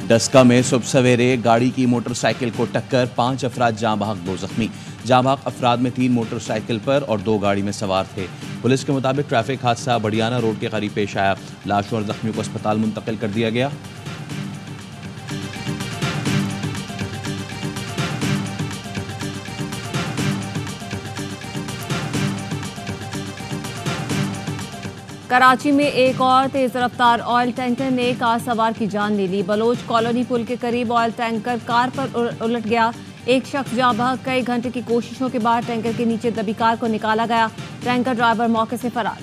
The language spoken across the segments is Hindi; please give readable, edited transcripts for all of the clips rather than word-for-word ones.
डस्का में सुबह सवेरे गाड़ी की मोटरसाइकिल को टक्कर, 5 अफराद जाँ बहक 2 जख्मी। जाँ बहक अफराद में 3 मोटरसाइकिल पर और 2 गाड़ी में सवार थे। पुलिस के मुताबिक ट्रैफिक हादसा बड़ियाना रोड के करीब पेश आया। लाशों और जख्मियों को अस्पताल मुंतकिल कर दिया गया। कराची में एक और तेज रफ्तार ऑयल टैंकर ने कार सवार की जान ले ली। बलोच कॉलोनी पुल के करीब ऑयल टैंकर कार पर उलट गया। एक शख्स जाँ बहक, कई घंटे की कोशिशों के बाद टैंकर के नीचे दबी कार को निकाला गया। टैंकर ड्राइवर मौके से फरार।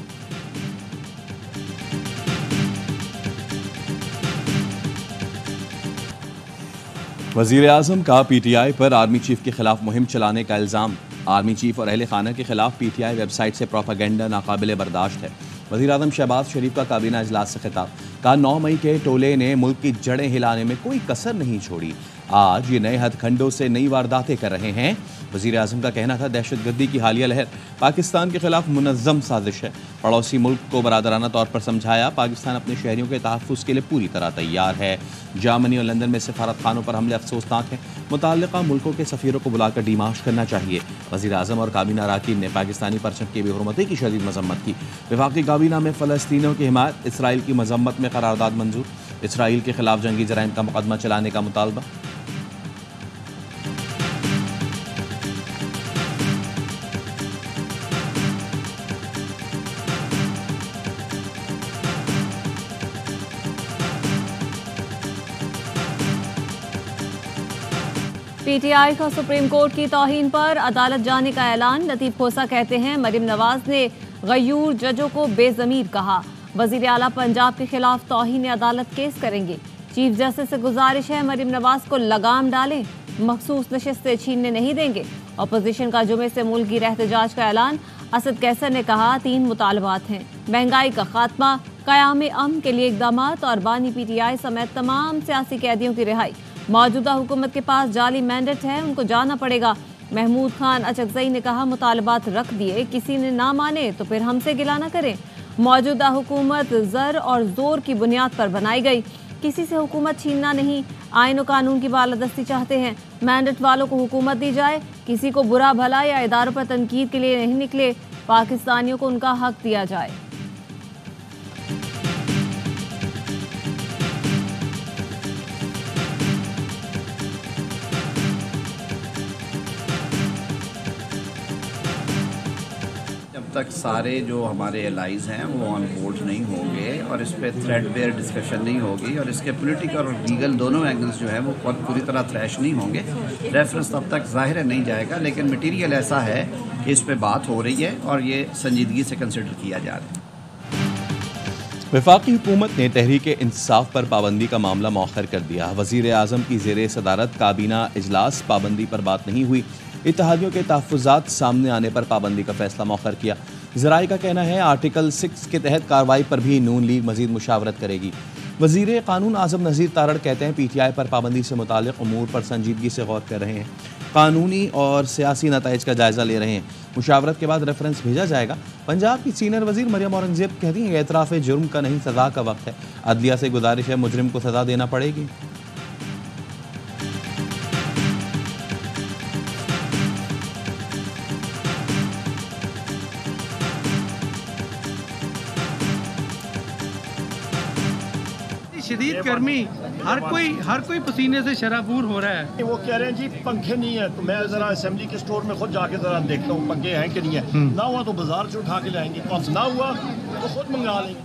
वजीर आजम का पीटीआई पर आर्मी चीफ के खिलाफ मुहिम चलाने का इल्जाम। आर्मी चीफ और अहले खाना के खिलाफ पीटीआई वेबसाइट से प्रोपागेंडा नाकाबिले बर्दाश्त है। वज़ीर आज़म शहबाज शरीफ का काबीना इजलास से खिताब। कहा 9 मई के टोले ने मुल्क की जड़ें हिलाने में कोई कसर नहीं छोड़ी। आज ये नए हथखंडों से नई वारदातें कर रहे हैं। वज़ीर आज़म का कहना था दहशतगर्दी की हालिया लहर पाकिस्तान के खिलाफ मुनज़्ज़म साजिश है। पड़ोसी मुल्क को बरादराना तौर पर समझाया। पाकिस्तान अपने शहरियों के तहफ़्फ़ुज़ के लिए पूरी तरह तैयार है। जर्मनी और लंदन में सफारत खानों पर हमले अफसोसनाक हैं। मुतल्लिक़ा मुल्कों के सफ़ीरों को बुलाकर डिमाश करना चाहिए। वज़ीर आज़म और काबीना अरकान ने पाकिस्तानी परचम की बेहुरमती की शदीद मज़म्मत की। वफाकी काबीना में फ़लस्तीनियों की हिमायत, इसराइल की मज़म्मत में करारदाद मंजूर। इसराइल के खिलाफ जंगी जराइम का मुकदमा चलाने का मुतालबा। पीटीआई का सुप्रीम कोर्ट की तौहीन पर अदालत जाने का ऐलान। लतीफ खोसा कहते हैं मरीम नवाज ने गयूर जजों को बेज़मीर कहा। वजीर आला पंजाब के खिलाफ तौहीन अदालत केस करेंगे। चीफ जस्टिस से गुजारिश है मरीम नवाज को लगाम डालें, मखसूस नशिस्तें छीनने नहीं देंगे। अपोजिशन का जुमे से मुल्की रहतजाज का ऐलान। असद कैसर ने कहा 3 मुतालबात हैं, महंगाई का खात्मा, क़याम अमन के लिए इक़दामात और बानी पीटीआई समेत तमाम सियासी कैदियों की रिहाई। मौजूदा हुकूमत के पास जाली मैंडेट है, उनको जाना पड़ेगा। महमूद खान अचकजई ने कहा मुतालबात रख दिए, किसी ने ना माने तो फिर हमसे गिला ना करें। मौजूदा हुकूमत ज़र और ज़ोर की बुनियाद पर बनाई गई, किसी से हुकूमत छीनना नहीं। आइन और कानून की बालादस्ती चाहते हैं। मैंडेट वालों को हुकूमत दी जाए, किसी को बुरा भला या इदारों पर तनकीद के लिए नहीं निकले। पाकिस्तानियों को उनका हक दिया जाए। तक सारे जो हमारे एलाइज हैं वो ऑन बोर्ड नहीं होंगे और इस पर थ्रेड बेयर डिस्कशन नहीं होगी और इसके पॉलिटिकल और लीगल दोनों एंगल्स जो है वो पूरी तरह थ्रैश नहीं होंगे, रेफरेंस तब तक ज़ाहिर नहीं जाएगा। लेकिन मटीरियल ऐसा है कि इस पर बात हो रही है और ये संजीदगी से कंसिडर किया जा रहा है। वफाकी हुकूमत ने तहरीक इंसाफ पर पाबंदी का मामला मौखर कर दिया। वज़ीर आज़म की ज़ेरे सदारत काबीना इजलास, पाबंदी पर बात नहीं हुई। इत्तेहादियों के तहफ़्फ़ुज़ात सामने आने पर पाबंदी का फैसला मौखर किया। ज़राए का कहना है आर्टिकल 6 के तहत कार्रवाई पर भी नून लीग मज़ीद मुशावरत करेगी। वज़ीर कानून आज़म नज़ीर तारड़ कहते हैं पीटीआई पर पाबंदी से मुताल्लिक़ उमूर पर संजीदगी से गौर कर रहे हैं, कानूनी और सियासी नताइज का जायज़ा ले रहे हैं। मुशावरत के बाद रेफरेंस भेजा जाएगा। पंजाब की सीनियर वज़ीर मरियम औरंगज़ेब कहती हैं एतराफ़ जुर्म का नहीं, सज़ा का वक्त है। अदलिया से गुजारिश है मुजरिम को सज़ा देना पड़ेगी। शदीद गर्मी, हर कोई पसीने से शराबूर हो रहा है। वो कह रहे हैं जी पंखे नहीं है, तो मैं जरा असेंबली के स्टोर में खुद जाके जरा देखता हूँ पंखे हैं कि नहीं है। ना हुआ तो बाजार से उठा के लाएंगे, और ना हुआ तो खुद मंगा लेंगे।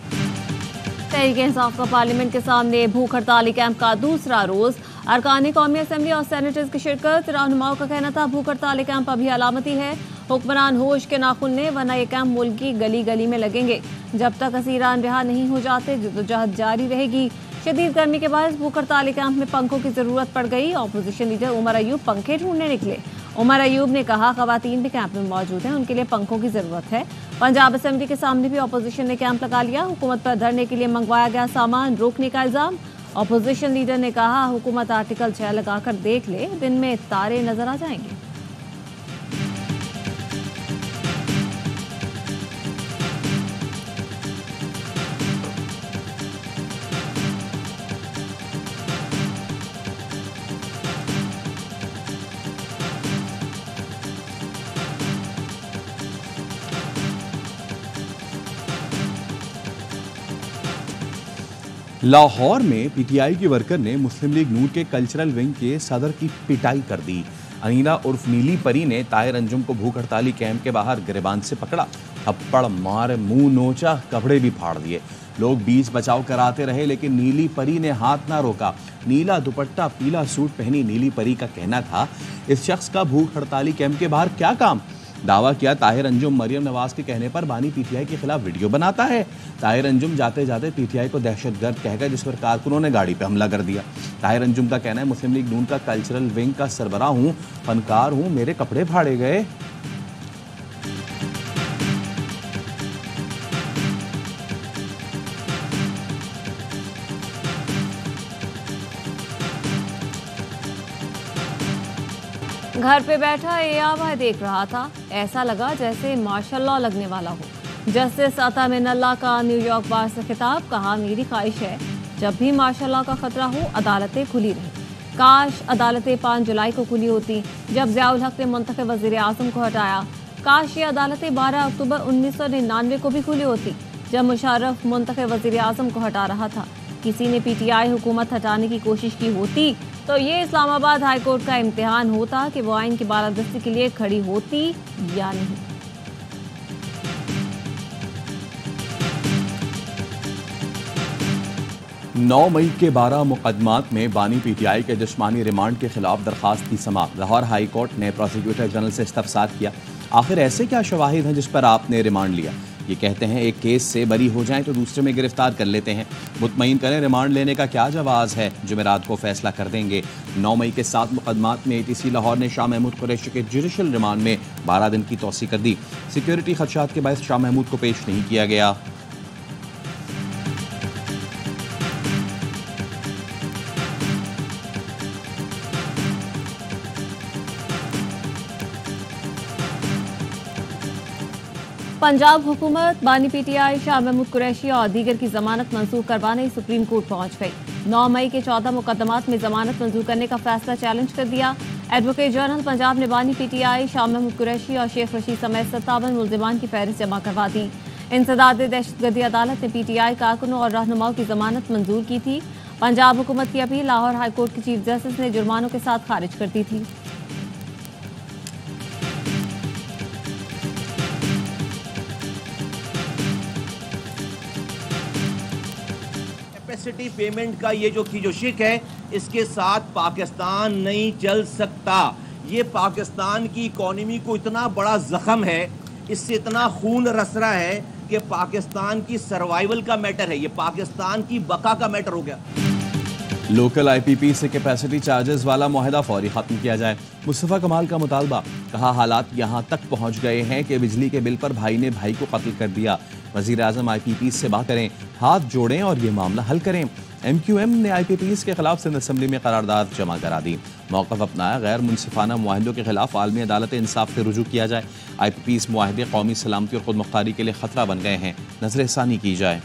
तहरीक इंसाफ का पार्लियामेंट के सामने भूख हड़ताली कैंप का दूसरा रोज। अरकान कौमी असम्बली और सेनेटर्स की शिरकत। रहनुमाओं का कहना था भूख हड़ताली कैंप अभी अलामती है, हुक्मरान होश के नाखुन ने, वरना ये कैंप मुल्क की गली गली में लगेंगे। जब तक असीरान रिहा नहीं हो जाते जद्दोजहद जारी रहेगी। शदीद गर्मी के बाद भूख हड़ताली कैंप में पंखों की जरूरत पड़ गई। अपोजिशन लीडर उमर अयूब पंखे ढूंढने निकले। उमर अयूब ने कहा खवातीन भी कैंप में मौजूद हैं, उनके लिए पंखों की जरूरत है। पंजाब असेंबली के सामने भी अपोजिशन ने कैंप लगा लिया। हुकूमत पर धरने के लिए मंगवाया गया सामान रोकने का इल्जाम। अपोजिशन लीडर ने कहा हुकूमत आर्टिकल 6 लगाकर देख ले, दिन में तारे नजर आ जाएंगे। लाहौर में पीटीआई की वर्कर ने मुस्लिम लीग नून के कल्चरल विंग के सदर की पिटाई कर दी। अनीना उर्फ नीली परी ने ताहिर अंजुम को भूख हड़ताली कैंप के बाहर गिरबान से पकड़ा, थप्पड़ मार, मुंह नोचा, कपड़े भी फाड़ दिए। लोग बीच बचाव कराते रहे लेकिन नीली परी ने हाथ ना रोका। नीला दुपट्टा, पीला सूट पहनी नीली परी का कहना था, इस शख्स का भूख हड़ताली कैंप के बाहर क्या काम। दावा किया ताहिर अंजुम मरियम नवाज के कहने पर बानी पीटीआई के खिलाफ वीडियो बनाता है। ताहिर अंजुम जाते जाते पीटीआई को दहशतगर्द कहकर जिस पर कारकुनों ने गाड़ी पर हमला कर दिया। ताहिर अंजुम का कहना है, मुस्लिम लीग नून का कल्चरल विंग का सरबराह हूँ, फनकार हूँ, मेरे कपड़े फाड़े गए। घर पे बैठा एआवाई देख रहा था, ऐसा लगा जैसे माशाल्लाह लगने वाला हो। जस्टिस अता मिनल्लाह का न्यूयॉर्क बार से खिताब, कहा मेरी ख्वाहिश है जब भी माशाल्लाह का खतरा हो अदालतें खुली रहें। काश अदालतें 5 जुलाई को खुली होती जब ज़ियाउल हक ने मुंतखब वज़ीर आज़म को हटाया। काश ये अदालतें 12 अक्टूबर 1999 को भी खुली होती जब मुशर्रफ मुंतखब वज़ीर आज़म को हटा रहा था। किसी ने पीटीआई हुकूमत हटाने की कोशिश की होती तो ये इस्लामाबाद हाई कोर्ट का इम्तिहान होता कि वो आइन की बालादस्ती के लिए खड़ी होती या नहीं। नौ मई के 12 मुकदमात में बानी पीटीआई के जिस्मानी रिमांड के खिलाफ दरखास्त की समाअत। लाहौर हाई कोर्ट ने प्रोसिक्यूटर जनरल से इस्तफसार किया, आखिर ऐसे क्या शवाहिद हैं जिस पर आपने रिमांड लिया। ये कहते हैं एक केस से बरी हो जाएं तो दूसरे में गिरफ्तार कर लेते हैं। मुतमईन करें रिमांड लेने का क्या जवाज़ है, जुमेरात को फैसला कर देंगे। 9 मई के 7 मुकदमात में एटीसी लाहौर ने शाह महमूद कुरैशी के जुडिशल रिमांड में 12 दिन की तौसी कर दी। सिक्योरिटी खदशात के बायस शाह महमूद को पेश नहीं किया गया। पंजाब हुकूमत बानी पीटीआई शाह महमूद कुरैशी और दीगर की जमानत मंजूर करवाने सुप्रीम कोर्ट पहुंच गई। 9 मई के 14 मुकदमात में जमानत मंजूर करने का फैसला चैलेंज कर दिया। एडवोकेट जनरल पंजाब ने बानी पीटीआई शाह महमूद कुरैशी और शेख रशीद समेत 57 मुल्जिमान की फहरिस्त जमा करवा दी। इंसदाद दहशतगर्दी अदालत ने पीटीआई कारकुनों और रहनुमाओं की जमानत मंजूर की थी। पंजाब हुकूमत की अपील लाहौर हाई कोर्ट की चीफ जस्टिस ने जुर्मानों के साथ खारिज कर दी थी। कैपेसिटी पेमेंट का ये जो शिक है, इसके साथ पाकिस्तान नहीं चल सकता। ये पाकिस्तान की इकोनॉमी को इतना बड़ा जख्म है, इससे इतना खून रस रहा है कि पाकिस्तान की सर्वाइवल का मैटर है, ये पाकिस्तान की बका का मैटर हो गया। लोकल आईपीपी से कैपेसिटी चार्जेस वाला मुआहदा फौरी खत्म किया जाए। मुस्तफ़ा कमाल का मुतालबा, कहा हालात यहाँ तक पहुँच गए हैं कि बिजली के बिल पर भाई ने भाई को कत्ल कर दिया। वज़ीर आज़म आईपीपी से बात करें, हाथ जोड़ें और ये मामला हल करें। MQM ने आईपीपी के खिलाफ सिंध असम्बली में करारदाद जमा करा दी। मौक़िफ़ अपनाया, गैर मुनसिफाना मुआहदों के खिलाफ आलमी अदालत इंसाफ से रुजू किया जाए। आईपीपी मुआहदे कौमी सलामती और खुद मुख्तारी के लिए खतरा बन गए हैं, नज़र-ए-सानी की जाए।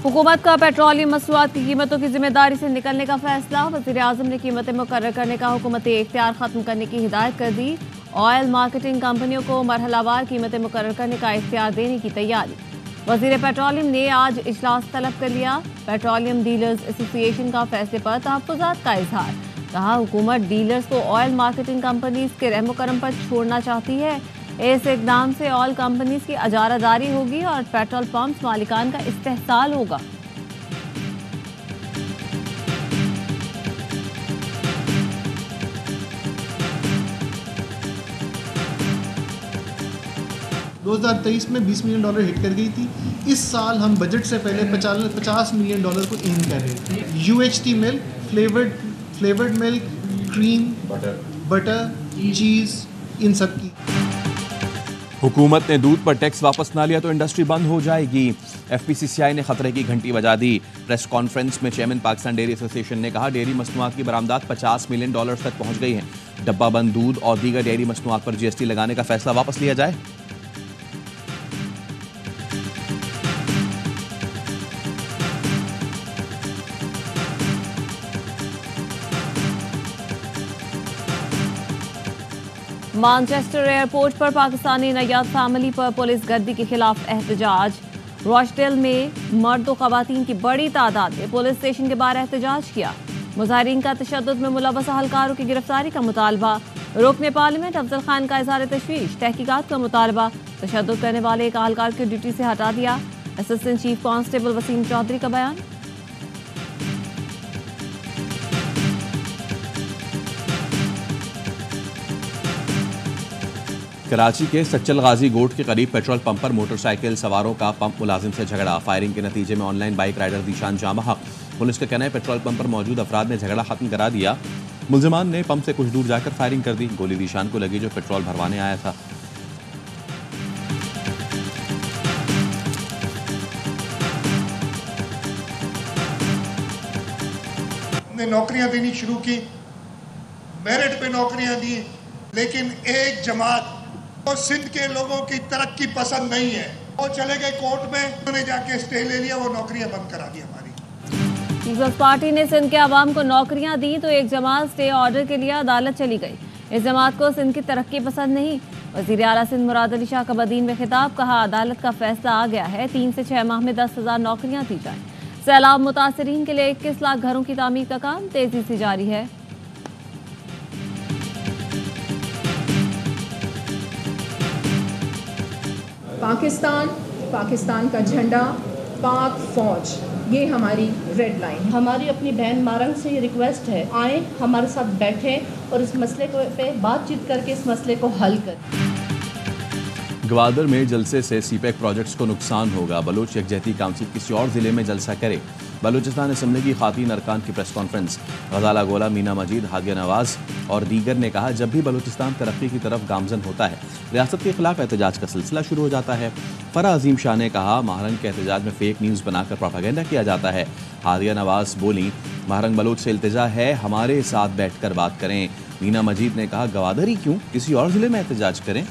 हुकूमत का पेट्रोलियम मसनूआत की कीमतों की जिम्मेदारी से निकलने का फैसला। वज़ीर आज़म ने कीमतें मुकर्रर करने का हुकूमती इख्तियार खत्म करने की हिदायत कर दी। ऑयल मार्केटिंग कंपनियों को मरहलावार कीमतें मुकर्रर करने का इख्तियार देने की तैयारी। वज़ीर पेट्रोलियम ने आज इजलास तलब कर लिया। पेट्रोलियम डीलर्स एसोसिएशन का फैसले पर तहफ़्फ़ुज़ात का इजहार। कहा हुकूमत डीलर्स को ऑयल मार्केटिंग कंपनीज के रहमो करम पर छोड़ना चाहती है। इस इक़दाम से ऑयल कंपनीज की अजारादारी होगी और पेट्रोल पंप मालिकान का इस्तेहसाल होगा। $2023 में $20 मिलियन हिट कर गई थी। इस साल हम बजट से पहले $50 मिलियन को एम कर रहे थे। UHT milk, flavoured milk, cream, butter, cheese, इन सब की। हुकूमत ने दूध पर टैक्स वापस ना लिया तो इंडस्ट्री बंद हो जाएगी। FPCCI ने खतरे की घंटी बजा दी। प्रेस कॉन्फ्रेंस में चेयरमैन पाकिस्तान डेयरी एसोसिएशन ने कहा डेयरी मसनूआत की बरामदात $50 मिलियन तक पहुंच गई है। डब्बा बंद दूध और दीगर डेयरी मसनूआत पर GST लगाने का फैसला वापस लिया जाए। मानचेस्टर एयरपोर्ट पर पाकिस्तानी नैयाद फैमिली पर पुलिस गर्दी के खिलाफ एहतजाज। रॉचडेल में मर्द और खवातीन की बड़ी तादाद ने पुलिस स्टेशन के बाहर एहतजाज किया। मुजाहिरीन का तशद्दुद में मुलव्वस अहलकारों की गिरफ्तारी का मुतालबा। रुकने पार्लियामेंट अफजल खान का इज़हार तशवीश। तहकीकात का मुतालबा। तशद्दुद करने वाले एक अहलकार की ड्यूटी से हटा दिया। Assistant chief constable Waseem Chaudhry का बयान। कराची के सच्चल गाजी गोट के करीब पेट्रोल पंप पर मोटरसाइकिल सवारों का पंप मुलाजिम से झगड़ा। फायरिंग के नतीजे में ऑनलाइन बाइक राइडर दीशान जाँ बहक। पुलिस का कहना है पेट्रोल पंप पर मौजूद अफराद ने झगड़ा खत्म करा दिया। मुलजिमान ने पंप से कुछ दूर जाकर फायरिंग कर दी। गोली दीशान को लगी जो पेट्रोल भरवाने आया था। हमने नौकरियां देनी शुरू की, मेरिट पे नौकरियां दी, लेकिन एक जमात और सिंध के लोगों की तरक्की पसंद नहीं है। वो चले गए कोर्ट में, उन्होंने जाके स्टे ले लिया, वो नौकरियां बंद करा दी हमारी। पीपल्स पार्टी ने सिंध के आवाम को नौकरियां दी तो एक जमात स्टे ऑर्डर के लिए अदालत चली गई। इस जमात को सिंध की तरक्की पसंद नहीं। वज़ीर आला सिंध मुराद अली शाह का बदीन में खिताब। कहा अदालत का फैसला आ गया है, 3 से 6 माह में 10,000 नौकरियां दी जाएं। सैलाब मुतासरीन के लिए 21 लाख घरों की तामीर का काम तेजी से जारी है। पाकिस्तान का झंडा, पाक फौज, ये हमारी रेड लाइन। हमारी अपनी बहन मारंग से ये रिक्वेस्ट है, आए हमारे साथ बैठें और इस मसले को पे बातचीत करके इस मसले को हल करें। ग्वादर में जलसे से सीपैक प्रोजेक्ट्स को नुकसान होगा। बलोच यकजहती काउंसिल किसी और जिले में जलसा करे। बलूचिस्तान असम्बली की खातीन अरकान की प्रेस कॉन्फ्रेंस। गजाला गोला, मीना मजीद, हादिया नवाज और दीगर ने कहा जब भी बलूचिस्तान तरक्की की तरफ गामजन होता है रियासत के खिलाफ एहतजाज का सिलसिला शुरू हो जाता है। फरा अजीम शाह ने कहा महारंग के एहतजाज में फेक न्यूज़ बनाकर प्रोपागेंडा किया जाता है। हादिया नवाज बोली महारंग बलोच से इल्तिजा है हमारे साथ बैठकर बात करें। मीना मजीद ने कहा गवादर ही क्यों, किसी और जिले में एहतजाज करें।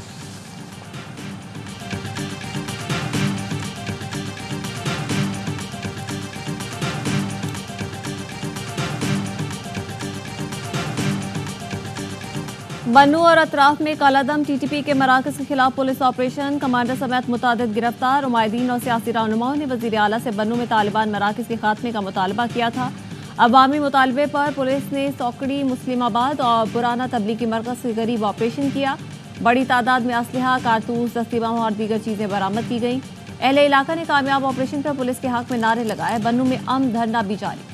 बन्नू और अतराफ में कालादम टीटीपी के मराकज के खिलाफ पुलिस ऑपरेशन। कमांडर समेत मुतादिद गिरफ्तार। उमायदीन और सियासी रहनुमाओं ने वज़ीर आला से बन्नू में तालिबान मराकज के खात्मे का मुतालबा किया था। अवामी मुतालबे पर पुलिस ने सौकड़ी, मुस्लिमाबाद और पुराना तबलीगी मरकज के करीब ऑपरेशन किया। बड़ी तादाद में असलहा, कारतूस, दस्ती बम और दीगर चीजें बरामद की गईं। अहले इलाका ने कामयाब ऑपरेशन पर पुलिस के हक में नारे लगाए। बन्नू में अमन धरना भी जारी।